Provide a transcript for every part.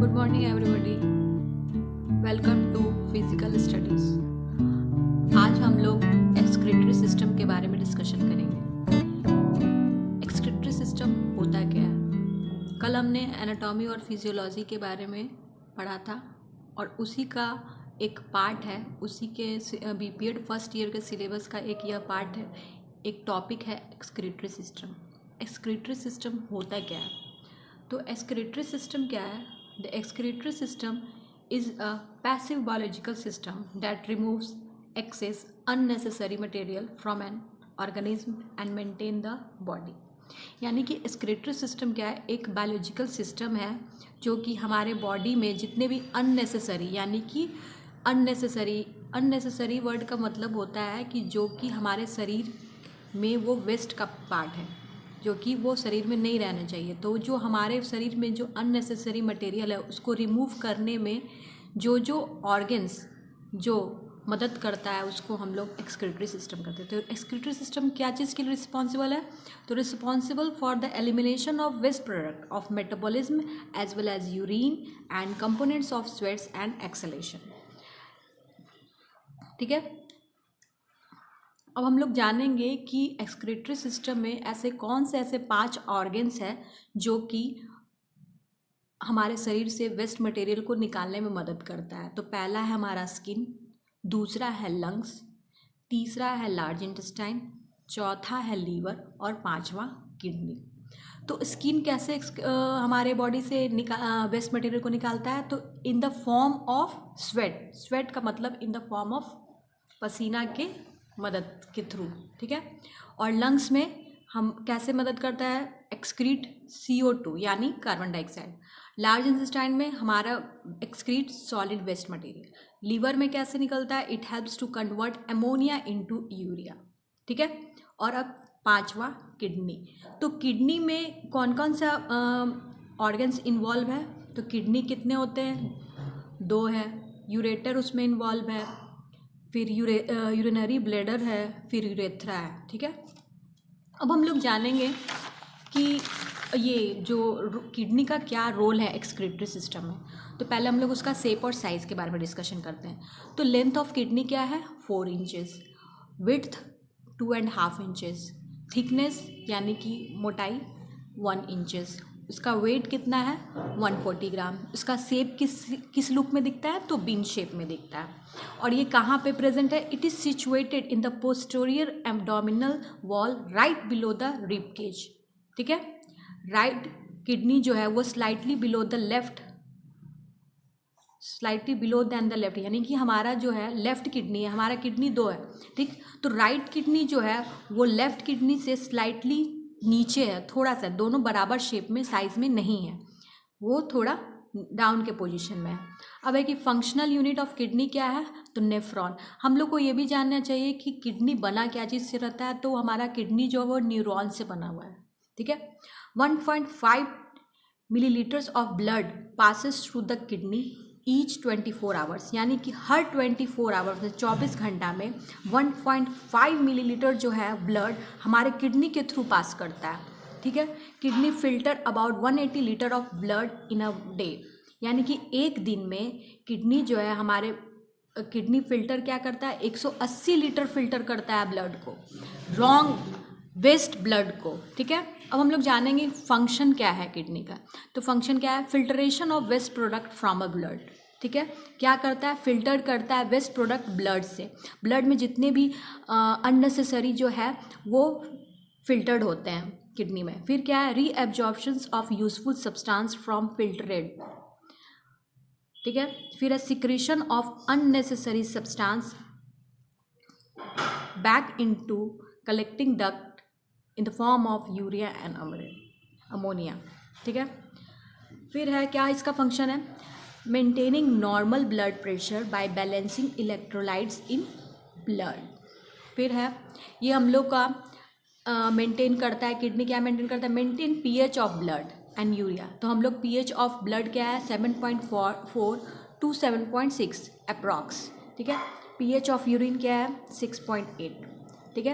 Good morning everybody, welcome to physical studies. आज हम लोग एक्सक्रीटरी सिस्टम के बारे में डिस्कशन करेंगे। एक्सक्रीटरी सिस्टम होता क्या है? कल हमने एनाटॉमी और फिजियोलॉजी के बारे में पढ़ा था और उसी का एक पार्ट है, उसी के बीपीएड फर्स्ट ईयर के सिलेबस का एक यह पार्ट है, एक टॉपिक है एक्सक्रीटरी सिस्टम। एक्सक्रीटरी सिस्टम होता क्या है? तो एक्सक्रीटरी सिस्टम क्या है? The excretory system is a passive biological system that removes excess unnecessary material from an organism and maintain the body। यानी कि एक्सक्रीटरी सिस्टम क्या है? एक बायोलॉजिकल सिस्टम है जो कि हमारे बॉडी में जितने भी अननेसेसरी, यानी कि अननेसेसरी वर्ड का मतलब होता है कि जो कि हमारे शरीर में वो वेस्ट का पार्ट है, जो कि वो शरीर में नहीं रहना चाहिए। तो जो हमारे शरीर में जो अननेसेसरी मटेरियल है उसको रिमूव करने में जो ऑर्गन्स जो मदद करता है उसको हम लोग एक्सक्रीटरी सिस्टम कहते हैं। तो एक्सक्रीटरी सिस्टम क्या चीज़ के लिए रिस्पॉन्सिबल है? तो responsible for the elimination of waste product of metabolism as well as urine and components of sweats and exhalation. ठीक है, अब हम लोग जानेंगे कि एक्सक्रीटरी सिस्टम में ऐसे कौन से ऐसे 5 ऑर्गन्स हैं जो कि हमारे शरीर से वेस्ट मटेरियल को निकालने में मदद करता है। तो पहला है हमारा स्किन, दूसरा है लंग्स, तीसरा है लार्ज इंटेस्टाइन, चौथा है लीवर और पांचवा किडनी। तो स्किन कैसे हमारे बॉडी से वेस्ट मटेरियल को निकालता है? तो इन the form of sweat. Sweat का मतलब इन द फॉर्म ऑफ पसीना के मदद के थ्रू। ठीक है, और लंग्स में हम कैसे मदद करता है? एक्सक्रीट CO2 यानी कार्बन डाइऑक्साइड। लार्ज इंटेस्टाइन में हमारा excrete solid waste material. Liver में कैसे निकलता है? It helps to convert ammonia into urea. ठीक है, और अब पांचवा किडनी। तो किडनी में कौन कौन सा ऑर्गन्स इन्वॉल्व है? तो किडनी कितने होते हैं? 2 है। यूरेटर उसमें इन्वॉल्व है, फिर यूरिनरी ब्लैडर है, फिर यूरेथ्रा है। ठीक है, अब हम लोग जानेंगे कि ये जो किडनी का क्या रोल है एक्सक्रीटरी सिस्टम में। तो पहले हम लोग उसका शेप और साइज़ के बारे में डिस्कशन करते हैं। तो लेंथ ऑफ किडनी क्या है? 4 इंचेस, विड्थ 2.5 इंचेस, थिकनेस यानी कि मोटाई 1 इंचेस, उसका वेट कितना है? 140 ग्राम। इसका शेप किस लुक में दिखता है? तो बीन शेप में दिखता है। और ये कहाँ पे प्रेजेंट है? It is situated in the posterior abdominal wall right below the rib cage. ठीक है, राइट किडनी जो है वो slightly below the left, slightly below than the left, यानी कि हमारा जो है लेफ्ट किडनी है, हमारा किडनी 2 है। ठीक, तो राइट किडनी जो है वो लेफ्ट किडनी से स्लाइटली नीचे है, थोड़ा सा, दोनों बराबर शेप में साइज में नहीं है, वो थोड़ा डाउन के पोजीशन में है। अब है कि फंक्शनल यूनिट ऑफ किडनी क्या है? तो नेफ्रॉन। हम लोग को ये भी जानना चाहिए कि किडनी बना क्या चीज़ से रहता है? तो हमारा किडनी जो है वो न्यूरॉन से बना हुआ है। ठीक है, 1.5 millilitres of blood passes through the kidney each 24 hours, यानी कि हर 24 आवर्स में 24 घंटा में 1.5 मिलीलीटर जो है ब्लड हमारे किडनी के थ्रू पास करता है। ठीक है, kidney filter about 180 litre of blood in a day, यानी कि एक दिन में किडनी जो है हमारे किडनी फिल्टर क्या करता है? 180 लीटर फिल्टर करता है ब्लड को, रॉन्ग वेस्ट ब्लड को। ठीक है, अब हम लोग जानेंगे फंक्शन क्या है किडनी का। तो फंक्शन क्या है? Filtration of waste product from a blood. ठीक है, क्या करता है? फिल्टर करता है वेस्ट प्रोडक्ट ब्लड से। ब्लड में जितने भी अननेसेसरी जो है वो फिल्टर्ड होते हैं किडनी में। फिर क्या है? Reabsorption of useful substance from filtered. ठीक है, फिर है secretion of unnecessary substance back into collecting duct in the form of urea and ammonia. ठीक है, फिर है क्या इसका फंक्शन है? Maintaining normal blood pressure by balancing electrolytes in blood. फिर है ये हम लोग का मेंटेन करता है, किडनी क्या मेंटेन करता है? Maintain pH of blood and urea. तो हम लोग pH ऑफ ब्लड क्या है? 7.4 टू 7.6 अप्रॉक्स। ठीक है, pH ऑफ यूरिन क्या है? 6.8। ठीक है,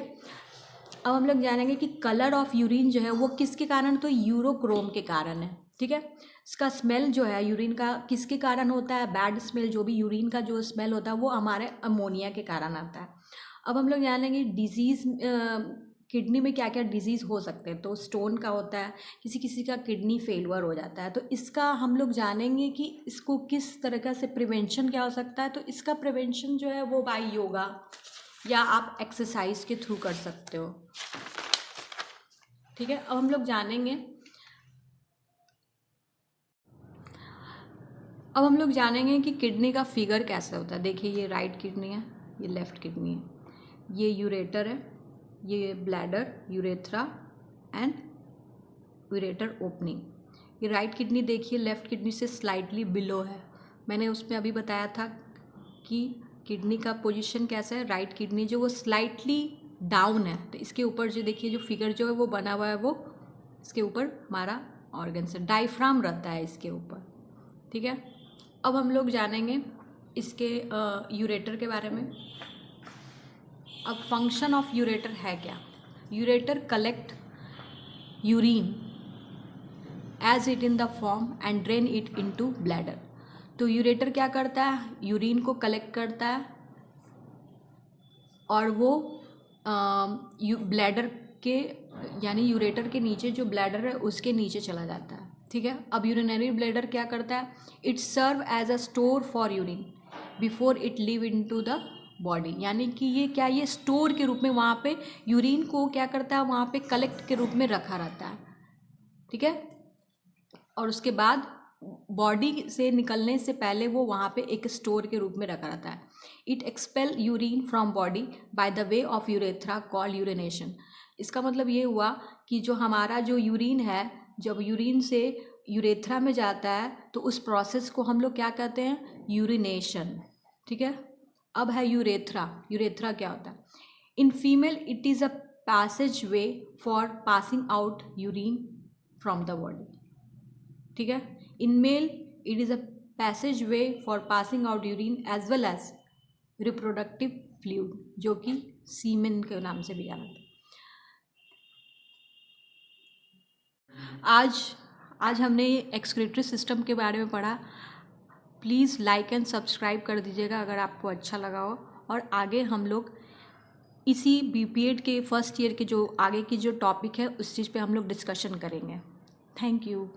अब हम लोग जानेंगे कि कलर ऑफ यूरिन जो है वो किसके कारण? तो यूरोक्रोम के कारण है। ठीक है। इसका स्मेल जो है यूरिन का किसके कारण होता है, बैड स्मेल, जो भी यूरिन का जो स्मेल होता है वो हमारे अमोनिया के कारण आता है। अब हम लोग जानेंगे डिजीज़, किडनी में क्या क्या डिजीज़ हो सकते हैं। तो स्टोन का होता है, किसी किसी का किडनी फेलवर हो जाता है, तो इसका हम लोग जानेंगे कि इसको किस तरह से प्रिवेंशन क्या हो सकता है। तो इसका प्रिवेंशन जो है वो बाय योगा या आप एक्सरसाइज के थ्रू कर सकते हो। ठीक है। अब हम लोग जानेंगे कि किडनी का फिगर कैसे होता है। देखिए ये राइट किडनी है, ये लेफ्ट किडनी है, ये यूरेटर है, ये bladder, urethra and ureter opening. ये राइट किडनी देखिए लेफ्ट किडनी से स्लाइटली बिलो है। मैंने उसमें अभी बताया था कि किडनी का पोजीशन कैसा है, राइट किडनी जो वो स्लाइटली डाउन है, तो इसके ऊपर जो देखिए जो फिगर जो है वो बना हुआ है, वो इसके ऊपर हमारा ऑर्गन से डायफ्राम रहता है इसके ऊपर। ठीक है। अब हम लोग जानेंगे इसके यूरेटर के बारे में। अब फंक्शन ऑफ यूरेटर है क्या। Ureter collect urine as it in the form and drain it into bladder. तो यूरेटर क्या करता है, यूरिन को कलेक्ट करता है और वो ब्लैडर के यानी यूरेटर के नीचे जो ब्लैडर है उसके नीचे चला जाता है। ठीक है। अब यूरिनरी ब्लैडर क्या करता है, it serve as a store for urine before it leave into the body. यानी कि ये स्टोर के रूप में वहाँ पे यूरिन को क्या करता है, वहाँ पे कलेक्ट के रूप में रखा रहता है। ठीक है। और उसके बाद बॉडी से निकलने से पहले वो वहाँ पे एक स्टोर के रूप में रखा रहता है। It expel urine from body by the way of urethra called urination. इसका मतलब ये हुआ कि जो हमारा जो यूरिन है, जब यूरिन से यूरेथ्रा में जाता है तो उस प्रोसेस को हम लोग क्या कहते हैं, यूरिनेशन। ठीक है। अब है यूरेथ्रा। यूरेथ्रा क्या होता है, in female it is a passage way for passing out urine from the body. ठीक है। In male it is a passage way for passing out urine as well as reproductive fluid, जो कि सीमेन के नाम से भी जाना था। आज हमने एक्सक्रीटरी सिस्टम के बारे में पढ़ा। प्लीज़ लाइक एंड सब्सक्राइब कर दीजिएगा अगर आपको अच्छा लगा हो। और आगे हम लोग इसी बीपीएड के फर्स्ट ईयर के जो आगे की जो टॉपिक है उस चीज़ पे हम लोग डिस्कशन करेंगे। Thank you.